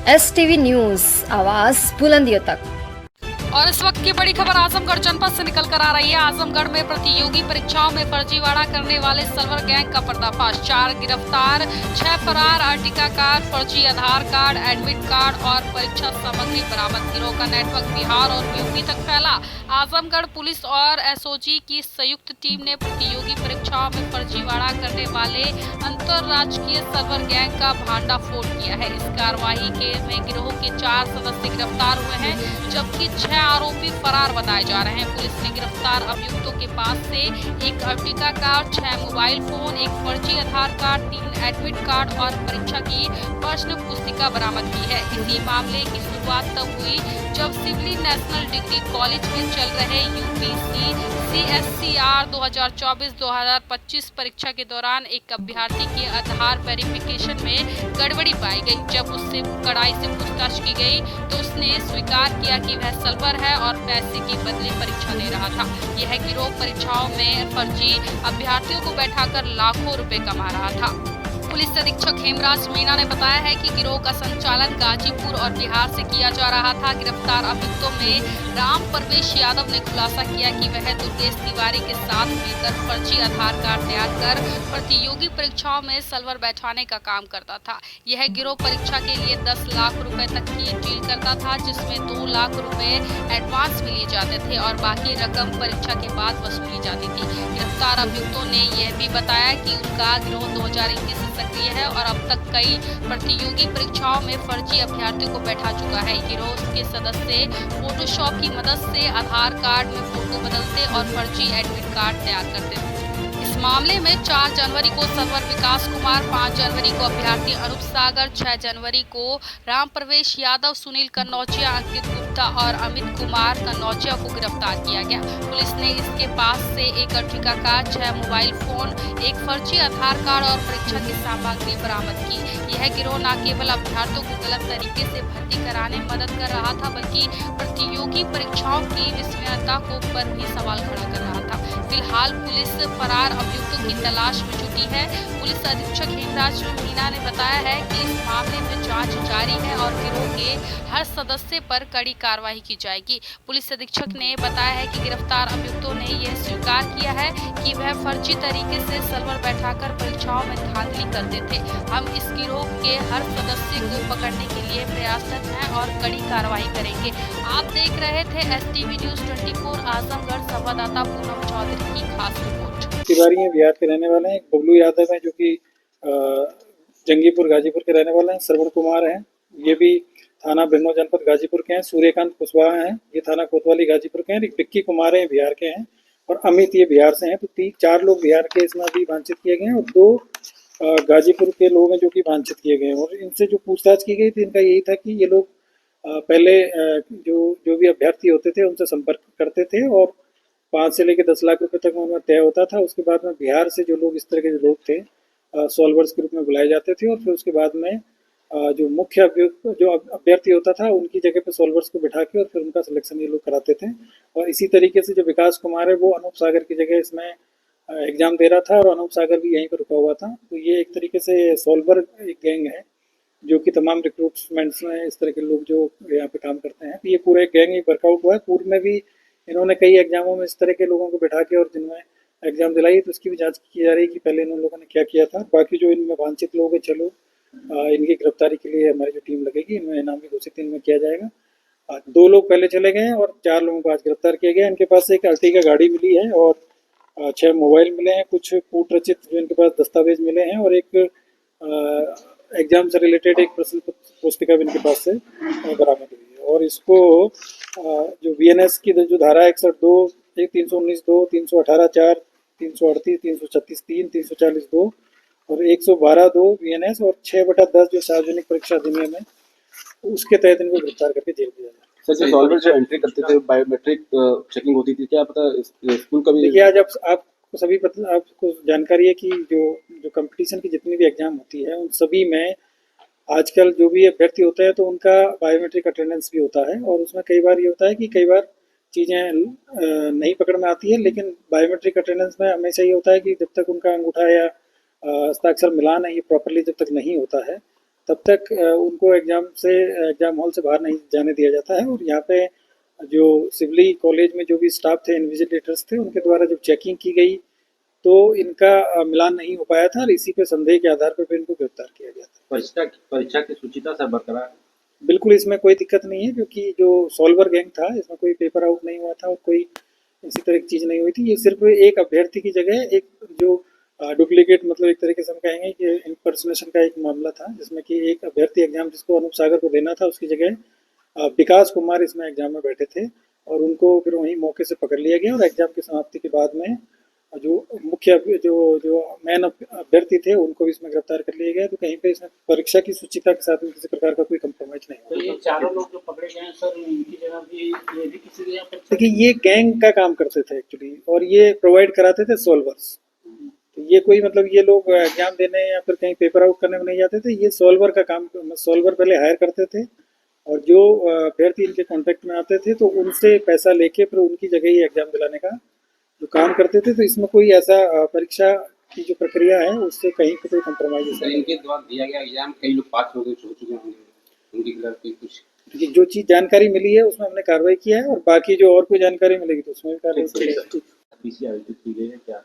STV news, आवाज़ बुलंदियों तक। और इस वक्त की बड़ी खबर आजमगढ़ जनपद से निकल कर आ रही है। आजमगढ़ में प्रतियोगी परीक्षाओं में फर्जीवाड़ा करने वाले सर्वर गैंग का पर्दाफाश। 4 गिरफ्तार, 6 फरार, अर्टिका कार, फर्जी आधार कार्ड, एडमिट कार्ड और परीक्षा सामग्री बरामद। गिरोह का नेटवर्क बिहार और यूपी तक फैला। आजमगढ़ पुलिस और एसओजी की संयुक्त टीम ने प्रतियोगी परीक्षाओं में फर्जीवाड़ा करने वाले अंतरराज्यीय सर्वर गैंग का भांडाफोड़ किया है। इस कार्रवाई में गिरोह के 4 सदस्य गिरफ्तार हुए हैं, जबकि 6 आरोपी फरार बताए जा रहे हैं। पुलिस ने गिरफ्तार अभियुक्तों के पास से एक अर्टिका कार, 6 मोबाइल फोन, एक फर्जी आधार कार्ड, 3 एडमिट कार्ड और परीक्षा की प्रश्न पुस्तिका बरामद की है। इसी मामले की शुरुआत तब हुई जब सिवली नेशनल डिग्री कॉलेज में चल रहे यूपीसी CSCR 2024-2025 परीक्षा के दौरान एक अभ्यर्थी के आधार वेरिफिकेशन में गड़बड़ी पाई गई। जब उससे कड़ाई से पूछताछ की गई तो उसने स्वीकार किया कि वह सल्वर है और पैसे के बदले परीक्षा दे रहा था। यह गिरोह परीक्षाओं में फर्जी अभ्यर्थियों को बैठाकर लाखों रुपए कमा रहा था। पुलिस अधीक्षक हेमराज मीणा ने बताया है कि गिरोह का संचालन गाजीपुर और बिहार से किया जा रहा था। गिरफ्तार अभियुक्तों में राम प्रवेश यादव ने खुलासा किया कि वह दुर्गेश तिवारी के साथ मिलकर फर्जी आधार कार्ड तैयार कर प्रतियोगी परीक्षाओं में सल्वर बैठाने का काम करता था। यह गिरोह परीक्षा के लिए 10 लाख रुपए तक की डील करता था, जिसमें 2 लाख रुपए एडवांस में लिए जाते थे और बाकी रकम परीक्षा के बाद वसूली जाती थी। गिरफ्तार अभियुक्तों ने यह भी बताया कि उनका गिरोह 2021 सक्रिय है और अब तक कई प्रतियोगी परीक्षाओं में फर्जी अभ्यर्थियों को बैठा चुका है। गिरोह के सदस्य फोटोशॉप की मदद से आधार कार्ड में फोटो बदलते और फर्जी एडमिट कार्ड तैयार करते थे। इस मामले में 4 जनवरी को सर्वर विकास कुमार, 5 जनवरी को अभ्यर्थी अनूप सागर, 6 जनवरी को राम प्रवेश यादव, सुनील कन्नौजिया, अंकित गुप्ता और अमित कुमार कन्नौजिया को गिरफ्तार किया गया। पुलिस ने इसके पास से एक अर्टिका कार, 6 मोबाइल फोन, एक फर्जी आधार कार्ड और परीक्षा की सामग्री बरामद की। यह गिरोह न केवल अभ्यर्थियों को गलत तरीके से भर्ती कराने में मदद कर रहा था, बल्कि प्रतियोगी परीक्षाओं की विश्वसनीयता को पर भी सवाल खड़ा कर रहा था। फिलहाल पुलिस फरार अभियुक्तों की तलाश में जुटी है। पुलिस अधीक्षक हेमराज मीणा ने बताया है कि इस मामले में जांच जारी है और गिरोह के हर सदस्य पर कड़ी कार्रवाई की जाएगी। पुलिस अधीक्षक ने बताया है कि गिरफ्तार अभियुक्तों ने यह स्वीकार किया है कि वह फर्जी तरीके से सर्वर बैठाकर परीक्षाओं में धांधली करते थे। हम इस गिरोह के हर सदस्य को पकड़ने के लिए प्रयासरत हैं और कड़ी कार्रवाई करेंगे। आप देख रहे थे STV न्यूज़ 24 आजमगढ़। संवाददाता पूनम चौधरी की खास रिपोर्ट। तिवारी हैं, बिहार के रहने वाले हैं। बबलू यादव हैं जो कि जंगीपुर गाजीपुर के रहने वाले हैं। श्रवण कुमार हैं, ये भी थाना बिरनौ जनपद गाजीपुर के हैं। सूर्यकांत कुशवाहा हैं, ये थाना कोतवाली गाजीपुर के हैं। विक्की कुमार हैं, बिहार के हैं। और अमित ये बिहार से हैं। तो 4 लोग बिहार के इसमें अभी वांछित किए गए हैं और 2 गाजीपुर के लोग हैं जो कि वांछित किए गए हैं। और इनसे जो पूछताछ की गई थी, इनका यही था कि ये लोग पहले जो भी अभ्यर्थी होते थे उनसे संपर्क करते थे और 5 से लेकर 10 लाख रुपए तक उनमें तय होता था। उसके बाद में बिहार से जो लोग इस तरह के जो लोग थे सॉल्वर्स के रूप में बुलाए जाते थे और फिर उसके बाद में जो मुख्य जो अभ्यर्थी होता था उनकी जगह पे सॉल्वर्स को बिठा के और फिर उनका सिलेक्शन ये लोग कराते थे। और इसी तरीके से जो विकास कुमार है वो अनूप सागर की जगह इसमें एग्जाम दे रहा था और अनूप सागर भी यहीं पर रुका हुआ था। तो ये एक तरीके से सॉल्वर एक गैंग है जो कि तमाम रिक्रूटमेंट्स में इस तरह के लोग जो यहाँ पे काम करते हैं। तो ये पूरा एक गैंग ही वर्कआउट हुआ है। पूर्व में भी इन्होंने कई एग्जामों में इस तरह के लोगों को बिठा के और जिनमें एग्जाम दिलाई, तो उसकी भी जांच की जा रही है कि पहले इन लोगों ने क्या किया था। बाकी जो इनमें वांछित लोग हैं, चलो इनकी गिरफ्तारी के लिए हमारी जो टीम लगेगी, इनमें इनाम भी घोषित इनमें किया जाएगा। 2 लोग पहले चले गए हैं और 4 लोगों को आज गिरफ्तार किया गया। इनके पास से एक अर्टिगा गाड़ी मिली है और 6 मोबाइल मिले हैं, कुछ कूट रचित जो इनके पास दस्तावेज मिले हैं और एक एग्जाम से रिलेटेड एक प्रश्न पुस्तिका भी इनके पास से बरामद हुई है। और इसको जो VNS की जो धारा 61(2), 319(2), 318(4), 338, 336(3), 340(2) और 112(2) VNS और 6/10 जो सार्वजनिक परीक्षा अधिनियम है उसके तहत इनको गिरफ्तार करके जेल भेजा जाए। सर, जो सॉल्वर जो एंट्री करते थे, बायोमेट्रिक चेकिंग होती थी, क्या पता स्कूल का भी? देखिए, आज आपको सभी आपको जानकारी है कि जो कंपटीशन की जितनी भी एग्जाम होती है उन सभी में आजकल जो भी अभ्यर्थी होते हैं तो उनका बायोमेट्रिक अटेंडेंस भी होता है। और उसमें कई बार ये होता है कि कई बार चीज़ें नहीं पकड़ में आती है, लेकिन बायोमेट्रिक अटेंडेंस में हमेशा ये होता है कि जब तक उनका अंगूठा या हस्ताक्षर मिलान है ये प्रॉपरली जब तक नहीं होता है तब तक उनको एग्जाम हॉल से बाहर नहीं जाने दिया जाता है। और यहाँ पे जो सिवली कॉलेज में जो भी स्टाफ थे, इन्विजिलेटर्स थे, उनके द्वारा जब चेकिंग की गई तो इनका मिलान नहीं हो पाया था और इसी पे संदेह के आधार पर इनको गिरफ्तार किया गया था। परीक्षा की शुचिता सर बरकरार है? बिल्कुल, इसमें कोई दिक्कत नहीं है, क्योंकि जो सॉल्वर गैंग था इसमें कोई पेपर आउट नहीं हुआ था और कोई इसी तरह की चीज़ नहीं हुई थी। ये सिर्फ एक अभ्यर्थी की जगह एक जो डुप्लीकेट, मतलब एक तरीके से हम कहेंगे कि इम्पर्सनेशन का एक मामला था, जिसमें कि एक अभ्यर्थी एग्जाम जिसको अनूप सागर को देना था, उसकी जगह विकास कुमार इसमें एग्जाम में बैठे थे और उनको फिर वहीं मौके से पकड़ लिया गया और एग्जाम की समाप्ति के बाद में जो मुख्य जो मेन अभ्यर्थी थे उनको भी इसमें गिरफ्तार कर लिया गया। तो कहीं पे इसमें परीक्षा की शुचिता के साथ में किसी प्रकार का कोई कंप्रोमाइज नहीं तो हुआ। ये चारों लोग जो पकड़े गए हैं सर, इनकी जगह भी ये भी किसी के यहाँ पर देखिए, ये गैंग का काम करते थे एक्चुअली, और ये प्रोवाइड कराते थे सॉल्वर्स। तो ये कोई मतलब ये लोग एग्जाम देने या फिर कहीं पेपर आउट करने में नहीं जाते थे, ये सॉल्वर का काम, सॉल्वर पहले हायर करते थे और जो अभ्यर्थी इनके कॉन्टेक्ट में आते थे तो उनसे पैसा लेके फिर उनकी जगह ही एग्जाम दिलाने का जो काम करते थे। तो इसमें कोई ऐसा परीक्षा की जो प्रक्रिया है उससे कहीं पे कोई कंप्रोमाइज नहीं। इनके द्वारा दिया गया एग्जाम कई लोग पास हो चुके होंगे, उनकी खिलाफ कुछ देखिए, जो चीज़ जानकारी मिली है उसमें हमने कार्रवाई किया है और बाकी जो और कोई जानकारी मिलेगी तो उसमें भी कार्रवाई की जाएगी। पीसी आयोजित की गई है क्या?